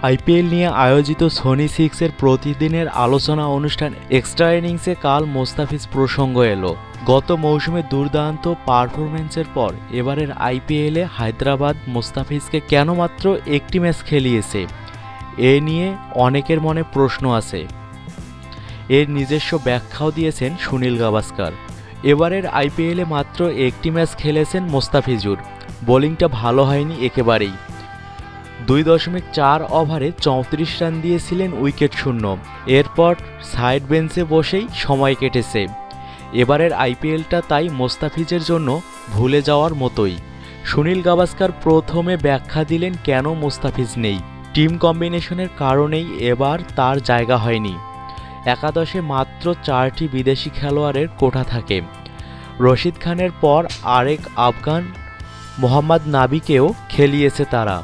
IPL নিয়ে আয়োজিত Sony 6-এর প্রতিদিনের আলোচনা অনুষ্ঠান এক্সট্রা ইনিংসে কাল মোস্তাফিজ প্রসঙ্গ এলো। গত মৌসুমে দুর্দান্ত পারফরম্যান্সের পর এবারের আইপিএলে হায়দ্রাবাদ মোস্তাফিজকে কেন মাত্র একটি ম্যাচ খেলিয়েছে, এ নিয়ে অনেকের মনে প্রশ্ন আছে। এর নিজস্ব ব্যাখ্যাও দিয়েছেন সুনীল গাভাস্কার। এবারের আইপিএলে মাত্র একটি ম্যাচ খেলেছেন মোস্তাফিজুর। বোলিংটা ভালো হয়নি একেবারেই। 2.4 ওভারে 34 রান দিয়েছিলেন উইকেট শূন্য। এরপর সাইড বেঞ্চে বসেই সময় কেটেছে। এবারের আইপিএলটা তাই মোস্তাফিজের জন্য ভুলে যাওয়ার মতোই। সুনীল গাভাস্কার প্রথমে ব্যাখ্যা দিলেন কেন মোস্তাফিজ নেই। টিম কম্বিনেশনের কারণেই এবার তার জায়গা হয়নি। একাদশে মাত্র 4টি বিদেশি খেলোয়াড়ের কোঠা থাকে। রশিদ খানের পর আরেক আফগান মোহাম্মদ নাবিকেও খেলিয়েছে তারা।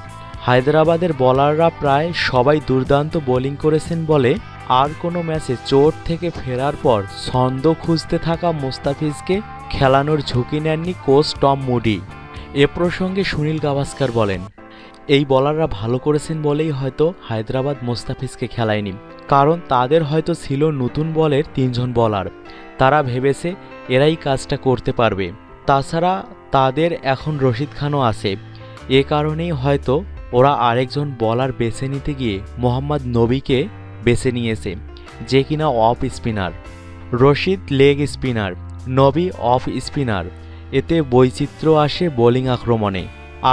হায়দ্রাবাদের বোলাররা প্রায় সবাই দুর্দান্ত বোলিং করেছেন বলে আর কোনো ম্যাচে চোট থেকে ফেরার পর ছন্দ খুঁজতে থাকা মোস্তাফিজকে খেলানোর ঝুঁকি নেননি কোচ টম মুডি। এ প্রসঙ্গে সুনীল গাভাস্কার বলেন, এই বোলাররা ভালো করেছেন বলেই হয়তো হায়দ্রাবাদ মোস্তাফিজকে খেলায়নি, কারণ তাদের হয়তো ছিল নতুন বলের 3 জন বোলার। তারা ভেবেছে এরাই কাজটা করতে পারবে। তাছাড়া তাদের এখন রশিদ খানও আছে। এ কারণেই হয়তো ওরা আরেকজন বোলার বেছে নিতে গিয়ে মোহাম্মদ নবীকে বেছে নিয়েছে, যে কিনা off spinner. Rashid leg spinner, নবী অফ স্পিনার। এতে বৈচিত্র্য আসে বোলিং আক্রমণে।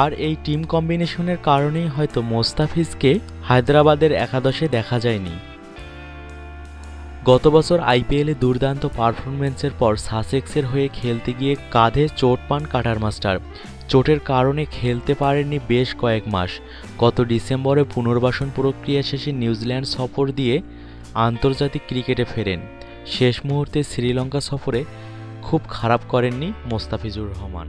আর এই টিম কম্বিনেশনের কারণেই হয়তো মোস্তাফিজকে হায়দ্রাবাদের একাদশে দেখা যায়নি। গত বছর আইপিএলে দুর্দান্ত পারফরম্যান্সের পর সাসেক্সের হয়ে খেলতে গিয়ে কাঁধে চোট পান কাটার মাস্টার। চোটের কারণে খেলতে পারেননি বেশ কয়েক মাস। গত ডিসেম্বরে পুনর্বাসন প্রক্রিয়া শেষে নিউজিল্যান্ড সফর দিয়ে আন্তর্জাতিক ক্রিকেটে ফেরেন। শেষ মুহূর্তে শ্রীলঙ্কা সফরে খুব খারাপ করেননি মোস্তাফিজুর রহমান।